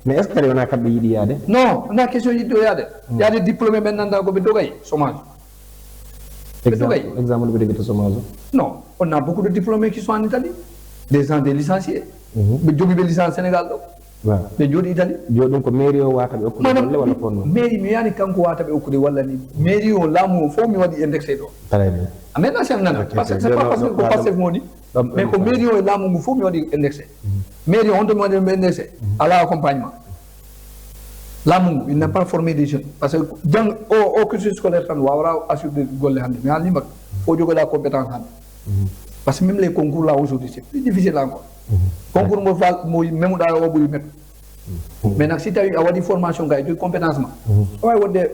mais est-ce qu'on a des idées? Non, on a question d'idées. Il y a des diplômés maintenant dans le chômage. Exemple de chômage. Non, on a beaucoup de diplômés qui sont en Italie. Des gens des licenciés. Mais je suis licencié au Sénégal. Mais je suis Italie. Donc, mairie ou mairie, mais il kanko wata be okude wala ni mairie on lamu fo mi wadi indexé do. Très bien. Maintenant c'est nana parce que c'est pas parce que ko passé moni mais ko mairie on lamu fo mi wadi indexé. Mairie on demande indexé à l'accompagnement. Lamu il n'a pas formé des jeunes parce que dans au cursus scolaire tan wawra assurer golle hande mais ali mak faut jogo la compétence hande. Parce que même les concours là aujourd'hui c'est plus difficile encore. Concours mo même da o buri met. Mais si tu as eu des formations, tu as des compétences. Tu as des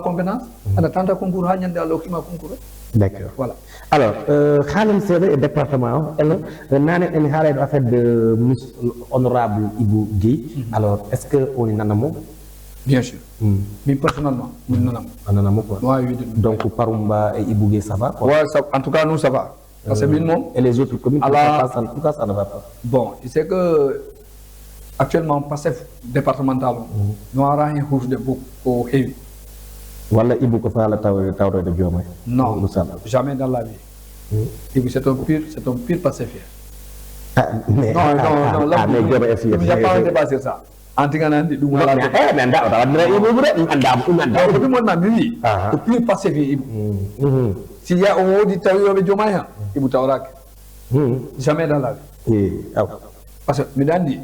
compétences, tu as tant concours, tu as concours. D'accord. Voilà. Alors, Khalim Sebe et département, on a affaire de honorable Ibou Guy. Alors, est-ce qu'on est en amont? Bien sûr. Mais personnellement, nous sommes en amont. Donc, Parumba et Ibou Guy, ça va? Oui, en tout cas, nous, ça va. Et les autres communes, en tout cas, ça ne va pas. Bon, tu sais que actuellement, passé départemental, nous avons rien de beaucoup heavy. Voilà, Ibou ko fa la taw de Diomay. Non, jamais dans la vie. Ibou c'est un pire passé fier. Mais non, il n'y a pas un débat sur ça. Antiganandi, du mal. Mais le pire passé fier Ibou. S'il y a un auditeur de Diomay, Ibou Taorak. Jamais dans la vie. Parce que, Midandi,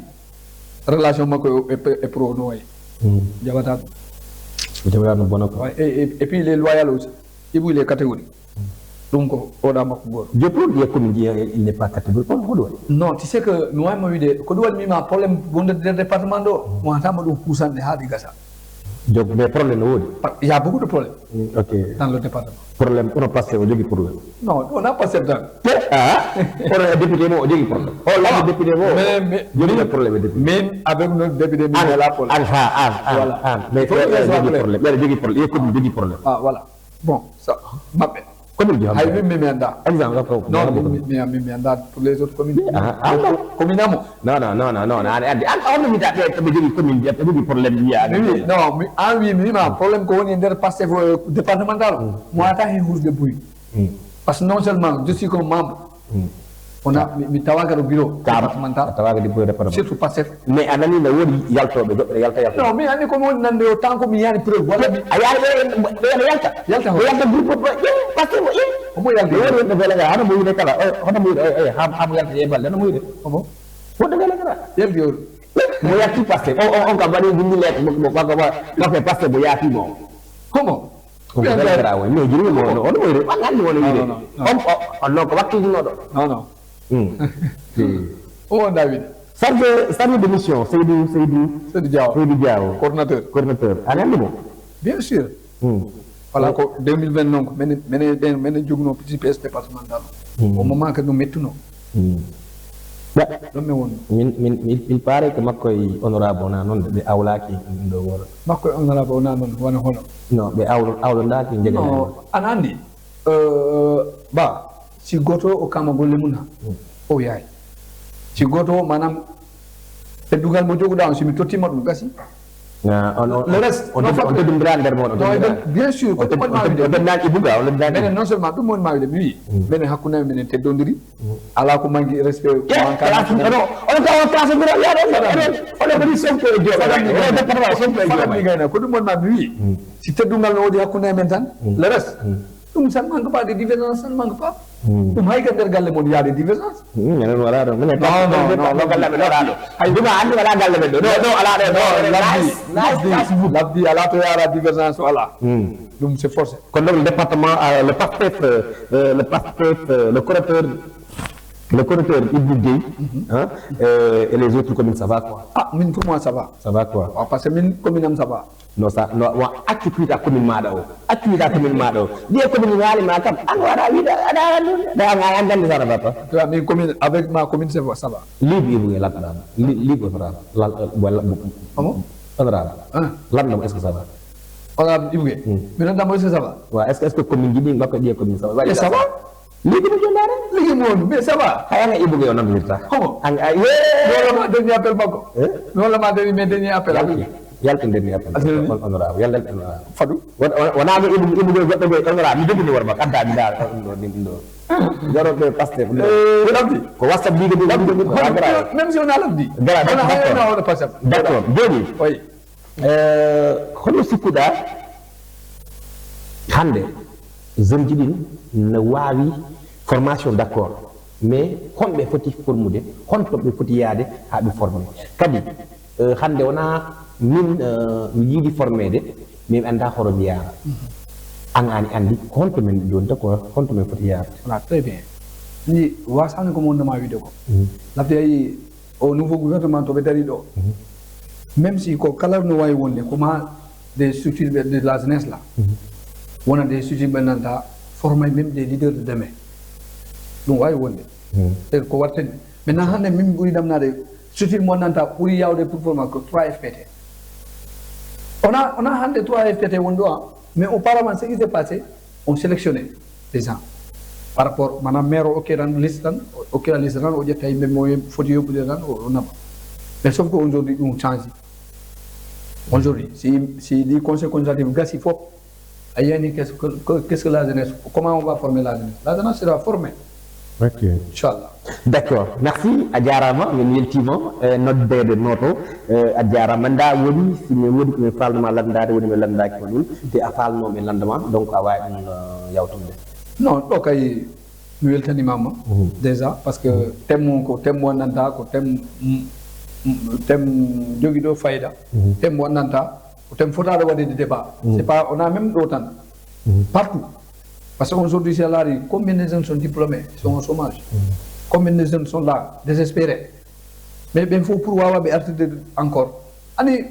relation est pro Noé. Et puis il est loyal aussi. Il est catégorique. Donc, on a beaucoup. Je peux dire qu'il n'est pas catégorique. Non, tu sais que nous avons eu des problèmes de département. Nous avons eu des donc mais problème la woodi. Il y a beaucoup de problèmes ok dans le département. problème on a passé o jogui problème. Non, on n'a pas cette dame. Hono député mo o jogui problème. O laabi député mo jogui problème député. Même avec notre député, il a problème. Voilà. Mais Faut que ça soit clair. problème. Il jogui problème. Il jogui problème. Ah, voilà. Bon, ça, Commune bi xam ay mi anda. exemple nga ko. Non, mi anda pour les autres communes. Commune amo. Non, andi on mi ta be jogui commune bi jogui problème bi ya. Oui, non, mi ma problème ko woni der passé départemental. Moi ta hus de bruit. Parce que non seulement je suis comme membre. On a mi tawaga bureau départemental. Tawaga di bureau départemental. Surtout passé. Mais anani na wodi yaltobe goddo yalta. Non, mais andi ko mon nande o tanko mi yani preuve wala mi yalta groupe parce que omo yalta wodi no vela hana mo yide kala hana mo ham yalta e balle no mo yide omo wodi vela kala yalta yo mo yatti parce on ka bani bindi lek mo ba fe parce bo yati mo comment ko vela kala we no jiri mo no on mo yide ngani woni yide on no ko wakki no do non oh David chargé de mission Seydou Diaw coordinateur anandi mo bien sûr voilà ko 2020 donc mene jogno petit PS départemental au moment que nous mettons ɗum mi woni il paraît que makko e honorable wona noon ɓe awlaki ɗo woro makko e honorable wona noon wona hono non ɓe awlodaki jeega ana andi ba si goto o kama golle mum ha o yaay si goto manam teddugal mo joguɗa on simi tottima ɗum gasi le reste on teddumdira nder moɗon bien sûr ko ɗum ɗonnaki buga minen non seulement ɗum woni mawide mi wi minen hakkunaɓe minen teddodiri ala ko manqui respect on tawa klasodira oɗo kadi sonko e joɗaɗi gayna ko ɗum wonma mi wi si teddungal no woodi hakkunaɓe men tan le reste ɗum ça ne manque pas de divergence, ça ne manque pas. ɗum hay ka nder galle mon yaade divergence minen wala ɗo minen galle men ɗoɗa ɗo hay ɗuma andi wala galle men ɗo ɗo ala ɗo labdi ala to yara divergence o ala ɗum c'est forcé kono donc le département le PASTEF le correcteur Ibou Gueye et les autres communes ça va quoi min pour moi ça va quoi parce que min commune am ça va no wa accuita commune maɗa o ɗiye commune haalima kam an waɗa wiide aɗa andande sana va pas min commune avec ma commune ça va liiɓe Ibou latɗama liiɓe honorable latɗamo est ce que ça va honorable Ibou min andamo est ce que ça va wa est ce que commune jiɗi makko ɗiye commune ça va ça va ligue mo jondare ligue mo mais ça va hayanga Ibou Gueye o namdirta comment non la dernier appel makko non la dernier appel yalta nder ni appel honorable yalta fadu wonama Ibou Gueye goɗɗo ɓe honorable mi jogini worma kadda mi da ɗin ɗo joroɓe Pastef labdi ko whatsapp ligue ɗi même si on a labdi d'accord joni oui hono sikkuɗa hande jeune ji ɗin ne wawi formation d' accord mais honɓe foti formude hontoɓe foti yaade ha ɓe formé kadi hande wona min mi yiiɗi formede mais mi anda hoto mi yaara an ani andi ko honto men joni ta ko honto men foti yaade voilà très bien ni wasani ko mondema wiide ko labde ayi au nouveau gouvernement to ɓe dari ɗo même si ko kala no wawi wonde koma des structures de la jeunesse là wona des structures ɓe nanta former même des leaders de demain ɗum wawi wonde e ko wartani maintenant hande min ɓuuri ɗamnade structure mo nanta ɓuuri yawde pour format ko 3 fpt on a hande 3 fpt won ɗo mais auparavant ce qui s'est passé on sélectionnait des gens par rapport manam maire o okkeɗan liste tan okkira liste tan o ƴetta yimɓe mo foti yoppude tan o naɓa mais sauf que aujourd'hui ɗum change aujourd'hui si di conseil consultatif gasi fof ayani qu'est-ce que la jeunesse, comment on va former la jeunesse? La jeunesse sera formée. Ok. Inch'Allah. D'accord. Merci. Adjarama, min weltima noddede noto adjarama nda woni si mi wodi ko mi falnoma landade woni mi landaki ko ɗum te a falnomi landema donc a wawi ɗum yawtude. Non ɗo kay mi weltanimama déjà parce que thème ko thème wonnanta ko thème joguiɗo fayida thème wonnanta ko thème fotaɗo waɗede débat c'est pas on a même ɗo tan partout parce qu'aujourd'hui c'est là combien de jeunes sont diplômés sont au chômage combien de jeunes sont là désespérés mais il faut pour wawa ɓe artude encore Allez,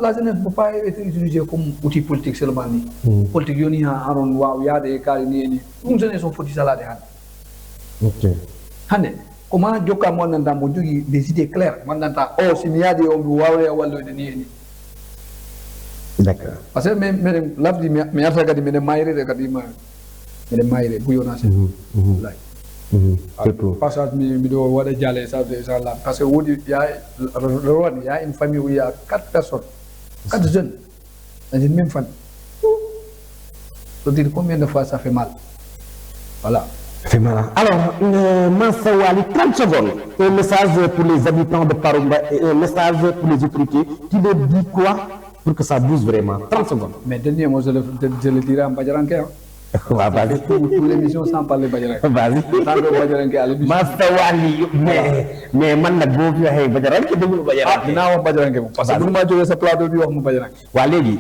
la jeunesse ne peut pas être utilisée comme outil politique seulement. Politique, il y a des cas, nous jeunes sont foutus à la déhanne. Ok. Comment Joka Mandanta Modugi des idées claires, Mandanta, oh, s'il y a des hommes, D'accord. parce que même l'abdi, mais à chaque fois, maïre de Kadima, mais maïre, bouillonna, c'est passage, mais doit voir les jalets, ça, là. Parce que il y a une famille où il y a 4 personnes, 4 jeunes, dans une même famille. Je veux dire combien de fois ça fait mal. Voilà. C'est malin. Alors, Mansa Wali, 30 secondes. Un message pour les habitants de Parumba et un message pour les autorités. Tu leur dis quoi pour que ça bouge vraiment? 30 secondes. Mais dernier mot, je le dirai en Bajaranké. Vas-y. Pour l'émission sans parler Bajaranké. Vas-y. Tant que Bajaranké à l'émission. Mansa Wali, mais man nag boo fi waxee Bajaranké déglu Bajaranké. Dinaa wax Bajaranké moom. Parce que bu ma jógee sa plateau bi wax mu Bajaranké. waa léegi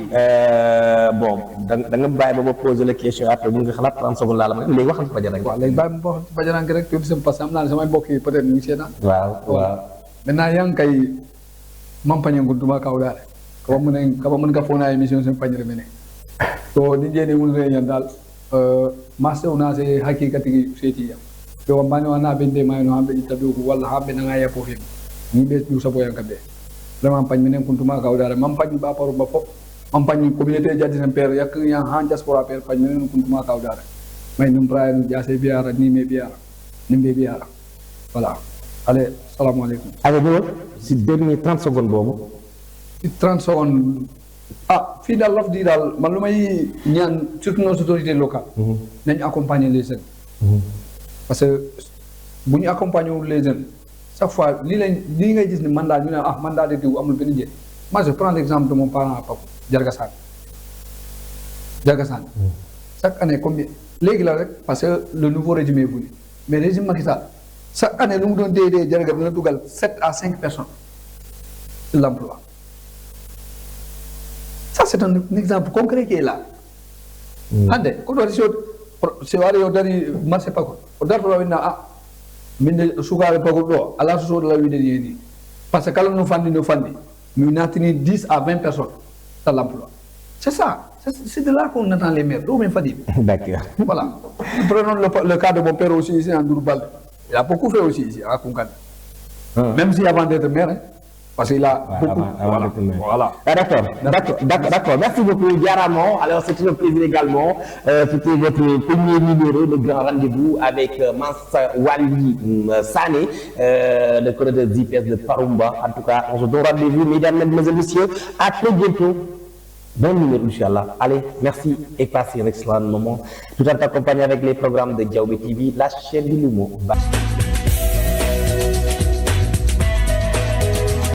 bon da nga bàyyi ba ma poser la question après mun nga xalaat 30 secondes laa la ma léegi waxal Bajaranké. waaw léegi bàyyi ma wax Bajaranké rek tuuti parce que am naa ne samay mbokk yi peut-être ñu ngi seetaan. waaw. Maintenant yang kay mampagne nguduma kawdare. Kaba mun ka fona émission sen pañere mene. To ni jeni mun re nyandal master una se hakikati seti ya. To mbani wana bende mayno hambe tabi ko walla hambe na ngaya po fi. Ni be du sabo yang kabe. Vraiment pañ menen kuntuma kawdare mampagne ba paru ba fop. Mampagne communauté jadi sen père yak yang han diaspora père pañ menen kuntuma kawdare. May num praye nu jase biara ni me biara. Nimbe biara. Voilà. Allez, salam alaikum. Allez, si dernier 30 secondes boobu. 30 secondes. Ah, fii daal laf di daal man lu may ñaan surtout nos autorités locales. nañu accompagner les jeunes. Parce que bu ñu accompagner wul les jeunes chaque fois lii ngay gis ni mandat ñu ne ah mandat de diw amul benn njëriñ. Moi je prends l'exemple de mon parent Pape Jarga Sane. Chaque année combien léegi la rek parce que le nouveau régime est venu mais régime Macky Sall chaque année lu mu doon dee Jarga dina dugal 7 à 5 personnes sur l'emploi. Ça c'est un exemple concret qui est là. Ande ko do se wari yo dari marché pako o darto wina ah min sugare pako do ala so la wide ni parce que kala no fandi mi natini 10 à 20 personnes dans l'emploi. C'est ça. C'est de là qu'on attend les maires. D'où même Fadi. D'accord. Voilà. Prenons le cas de mon père aussi ici en Dourbal. Il a beaucoup fait aussi ici à Koungheul. Même si avant d'être maire, hein, parce qu'il a beaucoup. Voilà. D'accord. Merci beaucoup, Diaramo. Alors, c'est un plaisir également. C'était votre premier numéro de Grand Rendez-vous avec Mansa Wali Sané, le corridor d'IPS de Parumba. En tout cas, on se donne rendez-vous, mesdames, mesdemoiselles, messieurs. À très bientôt. Bon numéro, Inch'Allah. Allez, merci et passez un excellent moment. Tout en accompagné avec les programmes de Diaoubé TV, la chaîne du Lumo. Bye.